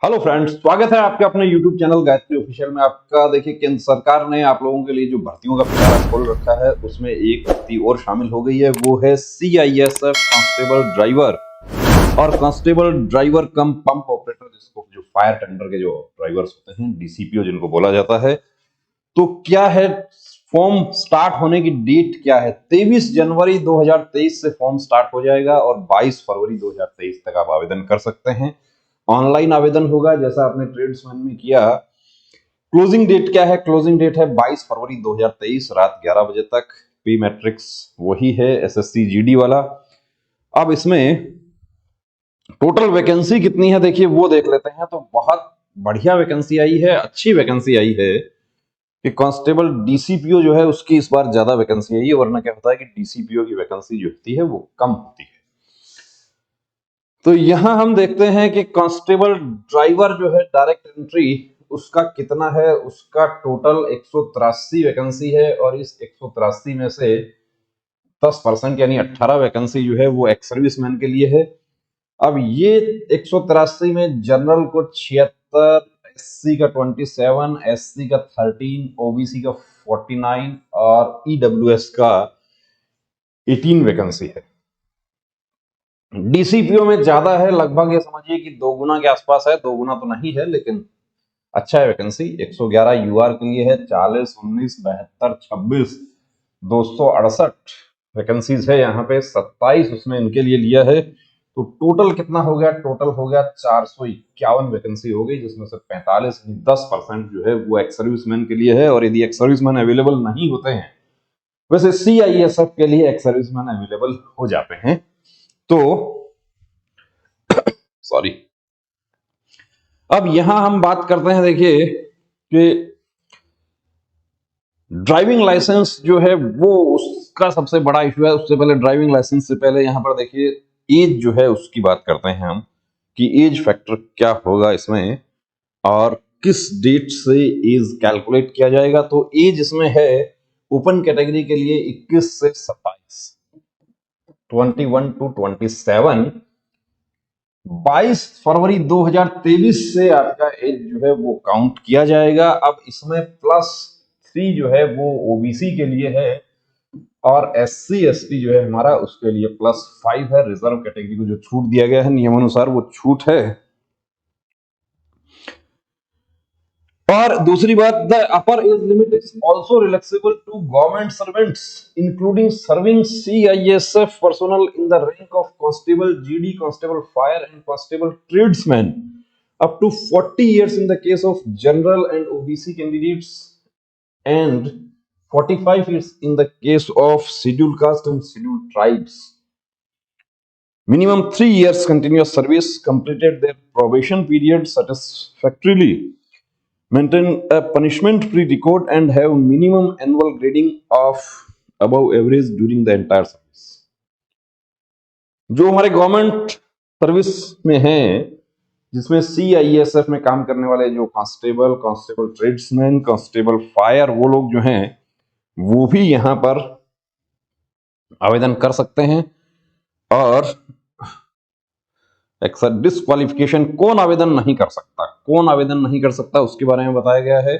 Hello friends, स्वागत है आपके अपने यूट्यूब चैनल गायत्री ऑफिशियल में। आपका देखिए केंद्र सरकार ने आप लोगों के लिए जो भर्तियों का पिटारा खोल रखा है उसमें एक भर्ती और शामिल हो गई है। वो है सीआईएसएफ कांस्टेबल ड्राइवर और कांस्टेबल ड्राइवर कम पंप ऑपरेटर, जिसको जो फायर टेंडर के जो ड्राइवर्स होते हैं, डीसीपीओ जिनको बोला जाता है। तो क्या है, फॉर्म स्टार्ट होने की डेट क्या है? 23 जनवरी 2023 से फॉर्म स्टार्ट हो जाएगा और 22 फरवरी 2023 तक आप आवेदन कर सकते हैं। ऑनलाइन आवेदन होगा जैसा आपने ट्रेड्समैन में किया। क्लोजिंग डेट क्या है? क्लोजिंग डेट है 22 फरवरी 2023 रात 11 बजे तक। पी मैट्रिक्स वही है, एसएससी जीडी वाला। अब इसमें टोटल वैकेंसी कितनी है देखिए वो देख लेते हैं। तो बहुत बढ़िया वैकेंसी आई है, अच्छी वैकेंसी आई है कि कांस्टेबल डीसीपीओ जो है उसकी इस बार ज्यादा वैकेंसी आई है, वरना क्या होता है कि डीसीपीओ की वैकेंसी जो होती है वो कम होती है। तो यहां हम देखते हैं कि कांस्टेबल ड्राइवर जो है डायरेक्ट एंट्री, उसका कितना है। उसका टोटल 183 वैकेंसी है और इस 183 में से 10% यानी 18 वैकेंसी जो है वो एक्स सर्विसमैन के लिए है। अब ये 183 में जनरल को 76, एससी का 27, एससी का 13, ओबीसी का 49 और ईडब्ल्यूएस का 18 वैकेंसी है। डीसीपीओ में ज्यादा है, लगभग ये समझिए कि 2 गुना के आसपास है। 2 गुना तो नहीं है लेकिन अच्छा है वैकेंसी। 111 यूआर के लिए है, 40, 19, 72, 26, 268 वैकेंसीज है यहाँ पे। 27 उसमें इनके लिए लिया है। तो टोटल कितना हो गया? टोटल हो गया 451 वैकेंसी हो गई, जिसमें से 45 10% जो है वो एक्स सर्विसमैन के लिए है। और यदि एक्स सर्विसमैन अवेलेबल नहीं होते हैं, वैसे सीआईएसएफ के लिए एक्स सर्विसमैन अवेलेबल हो जाते हैं। तो सॉरी, अब यहां हम बात करते हैं देखिए कि ड्राइविंग लाइसेंस जो है वो उसका सबसे बड़ा इशू है। उससे पहले ड्राइविंग लाइसेंस से पहले यहां पर देखिए एज जो है उसकी बात करते हैं हम कि एज फैक्टर क्या होगा इसमें और किस डेट से एज कैलकुलेट किया जाएगा। तो एज इसमें है ओपन कैटेगरी के लिए 21 से 27, 21 टू 27। 22 फरवरी 2023 से आपका एज जो है वो काउंट किया जाएगा। अब इसमें +3 जो है वो ओबीसी के लिए है और एससी एसटी जो है हमारा उसके लिए +5 है। रिजर्व कैटेगरी को जो छूट दिया गया है नियमानुसार वो छूट है। और दूसरी बात, the upper age limit is also relaxable to government servants including serving CISF personnel in the rank of constable GD, constable fire and constable tradesman up to 40 years in the case of general and OBC candidates and 45 years in the case of scheduled caste and scheduled tribes. Minimum 3 years continuous service, completed their probation period satisfactorily, maintain a punishment-free record and have minimum annual grading of above average during the entire service. जो हमारे government service में हैं, जिसमें CISF में काम करने वाले जो constable, constable tradesman, constable fire, वो लोग जो हैं वो भी यहां पर आवेदन कर सकते हैं। और डिस्क्वालिफिकेशन कौन आवेदन नहीं कर सकता, कौन आवेदन नहीं कर सकता उसके बारे में बताया गया है।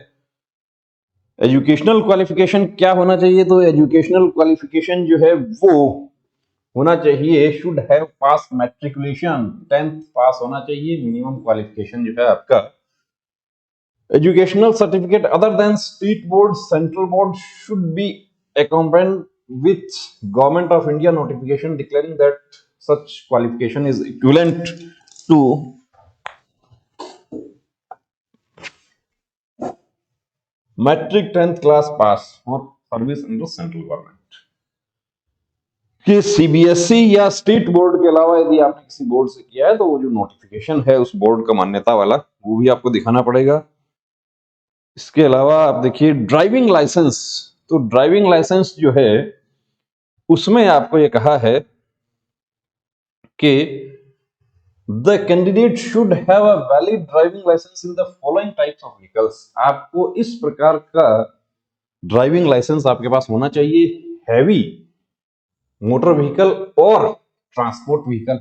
एजुकेशनल क्वालिफिकेशन क्या होना चाहिए? तो एजुकेशनल क्वालिफिकेशन जो है वो होना चाहिए, should have pass matriculation, 10th पास होना चाहिए। मिनिमम क्वालिफिकेशन जो है आपका educational certificate other than state board, central board should be accompanied with government of India notification declaring that such qualification is equivalent to metric 10th class pass for service under central government। कि CBSE या state board के अलावा यदि आपने किसी board से किया है तो वो जो नोटिफिकेशन है उस बोर्ड का मान्यता वाला वो भी आपको दिखाना पड़ेगा। इसके अलावा आप देखिए ड्राइविंग लाइसेंस। तो ड्राइविंग लाइसेंस जो है उसमें आपको ये कहा है कि the candidate should have a valid driving licence in the following types of vehicles. आपको इस प्रकार का ड्राइविंग लाइसेंस आपके पास होना चाहिए, हैवी मोटर व्हीकल और transport vehicle.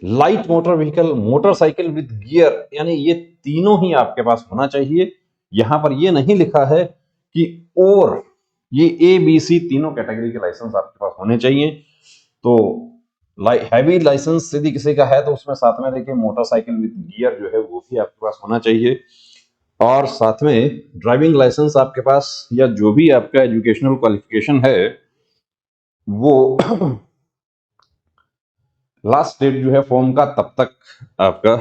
Light motor vehicle, motorcycle with gear, यानी ये तीनों ही आपके पास होना चाहिए। यहां पर ये नहीं लिखा है कि और ये ए बी सी तीनों कैटेगरी के लाइसेंस आपके पास होने चाहिए। तो हैवी लाइसेंस यदि किसी का है तो उसमें साथ में देखिए मोटरसाइकिल विद गियर जो है वो भी आपके पास होना चाहिए, और साथ में ड्राइविंग लाइसेंस आपके पास या जो भी आपका एजुकेशनल क्वालिफिकेशन है वो लास्ट डेट जो है फॉर्म का तब तक आपका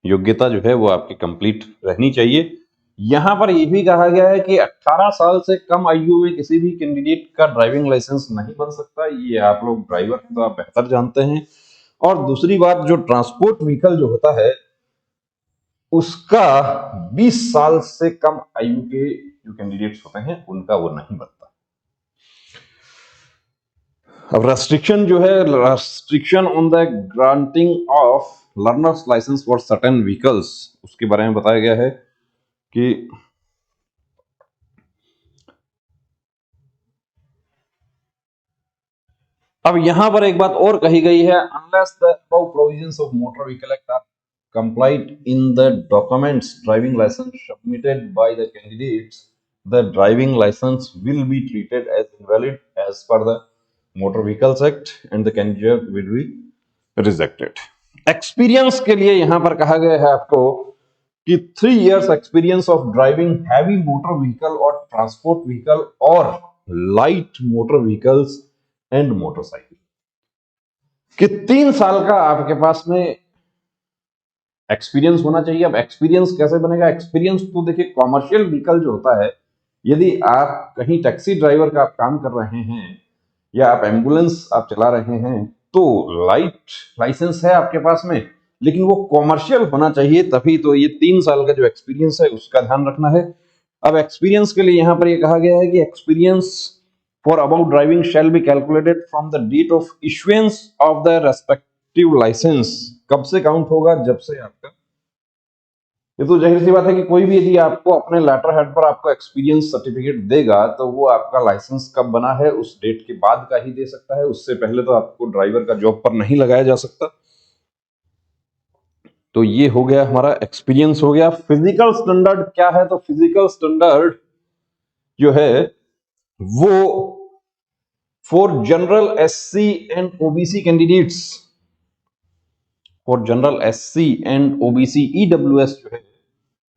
योग्यता जो है वो आपकी कंप्लीट रहनी चाहिए। यहां पर यह भी कहा गया है कि 18 साल से कम आयु में किसी भी कैंडिडेट का ड्राइविंग लाइसेंस नहीं बन सकता। ये आप लोग ड्राइवर तो आप बेहतर जानते हैं। और दूसरी बात, जो ट्रांसपोर्ट व्हीकल जो होता है उसका 20 साल से कम आयु के जो कैंडिडेट्स होते हैं उनका वो नहीं बनता। अब रेस्ट्रिक्शन जो है, restriction on the granting of learner's licence for certain vehicles, उसके बारे में बताया गया है कि अब यहां पर एक बात और कही गई है, unless the above provisions of motor vehicle act are complied in the documents driving license submitted by the candidates, the driving license will be treated as invalid as per the motor vehicles act and the candidate will be rejected। Experience के लिए यहां पर कहा गया है आपको कि 3 years experience of driving heavy motor vehicle और ट्रांसपोर्ट व्हीकल और light motor vehicles and motorcycle, कि 3 साल का आपके पास में एक्सपीरियंस होना चाहिए। अब एक्सपीरियंस कैसे बनेगा? एक्सपीरियंस तो देखिए कॉमर्शियल व्हीकल जो होता है, यदि आप कहीं टैक्सी ड्राइवर का आप काम कर रहे हैं या आप एम्बुलेंस आप चला रहे हैं तो लाइट लाइसेंस है आपके पास में, लेकिन वो कॉमर्शियल होना चाहिए, तभी तो ये 3 साल का जो एक्सपीरियंस है उसका ध्यान रखना है। अब एक्सपीरियंस के लिए यहां पर ये कहा गया है कि experience for about driving shall be calculated from the date of issuance of the respective licence. कब से काउंट होगा? जब से आपका, ये तो जाहिर सी बात है कि कोई भी यदि आपको अपने लेटर हेड पर आपको एक्सपीरियंस सर्टिफिकेट देगा तो वो आपका लाइसेंस कब बना है उस डेट के बाद का ही दे सकता है, उससे पहले तो आपको ड्राइवर का जॉब पर नहीं लगाया जा सकता। तो ये हो गया हमारा एक्सपीरियंस हो गया। फिजिकल स्टैंडर्ड क्या है? तो फिजिकल स्टैंडर्ड जो है वो for general SC and OBC candidates, for general SC and OBC EWS जो है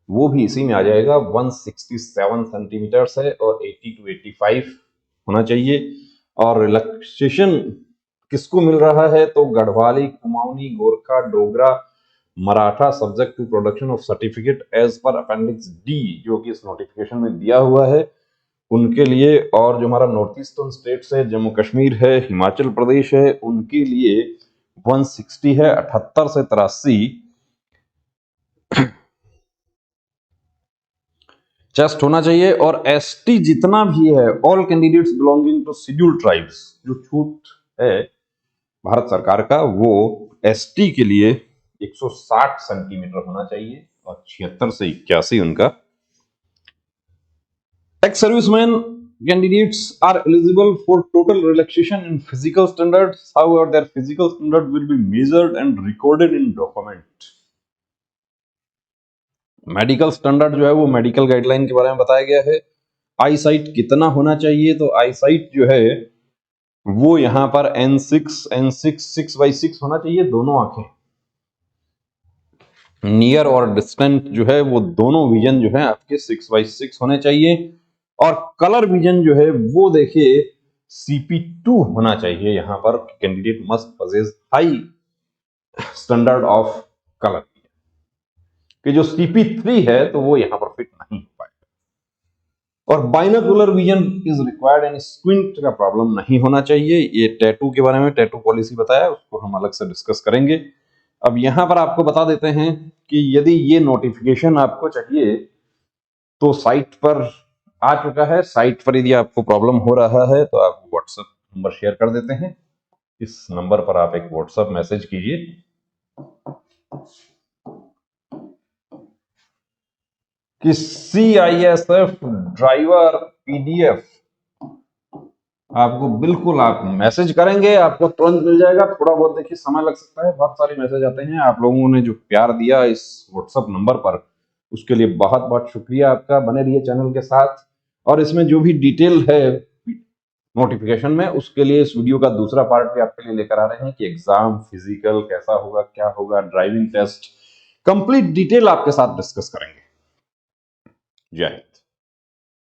वो भी इसी में आ जाएगा। 167 सेंटीमीटर है और 80 to 85 होना चाहिए। और रिलैक्सेशन किसको मिल रहा है? तो Garhwali, Kumaoni, Gorkha, Dogra, Maratha subject to production of certificate as per appendix D, जो कि इस नोटिफिकेशन में दिया हुआ है उनके लिए। और जो हमारा नॉर्थ ईस्टर्न स्टेट्स है, जम्मू कश्मीर है, हिमाचल प्रदेश है, उनके लिए 160 है। 78 से 83 चेस्ट होना चाहिए। और एसटी जितना भी है, all candidates belonging to scheduled tribes, जो छूट है भारत सरकार का, वो एसटी के लिए 160 सेंटीमीटर होना चाहिए और 76 से 81 उनका। Ex serviceman candidates are eligible for total relaxation in physical standards, however their physical standard will be measured and recorded in document। Medical standard जो है वो मेडिकल गाइडलाइन के बारे में बताया गया है। आई साइट कितना होना चाहिए? तो आई साइट जो है वो यहां पर N6 6/6 होना चाहिए, दोनों आंखें। नियर और डिस्टेंट जो है वो दोनों विजन जो है आपके 6/6 होने चाहिए। और कलर विजन जो है वो देखिए CP2 होना चाहिए। यहां पर candidate must possess high standard of colour, कि जो CP3 है तो वो यहां पर फिट नहीं हो पाएगा। और binocular vision is required and squint का प्रॉब्लम नहीं होना चाहिए। ये टैटू के बारे में, टैटू पॉलिसी बताया, उसको हम अलग से डिस्कस करेंगे। अब यहां पर आपको बता देते हैं कि यदि ये नोटिफिकेशन आपको चाहिए तो साइट पर आ चुका है। साइट पर यदि आपको प्रॉब्लम हो रहा है तो आप व्हाट्सएप नंबर शेयर कर देते हैं। इस नंबर पर आप एक व्हाट्सएप मैसेज कीजिए कि CISF ड्राइवर PDF आपको बिल्कुल आप मैसेज करेंगे, आपको तुरंत मिल जाएगा। थोड़ा बहुत देखिए समय लग सकता है, बहुत सारे मैसेज आते हैं। आप लोगों ने जो प्यार दिया इस व्हाट्सएप नंबर पर, उसके लिए बहुत बहुत शुक्रिया आपका। बने रहिए चैनल के साथ, और इसमें जो भी डिटेल है नोटिफिकेशन में, उसके लिए इस वीडियो का दूसरा पार्ट भी आपके लिए लेकर आ रहे हैं कि एग्जाम फिजिकल कैसा होगा, क्या होगा, ड्राइविंग टेस्ट, कंप्लीट डिटेल आपके साथ डिस्कस करेंगे। जय हिंद।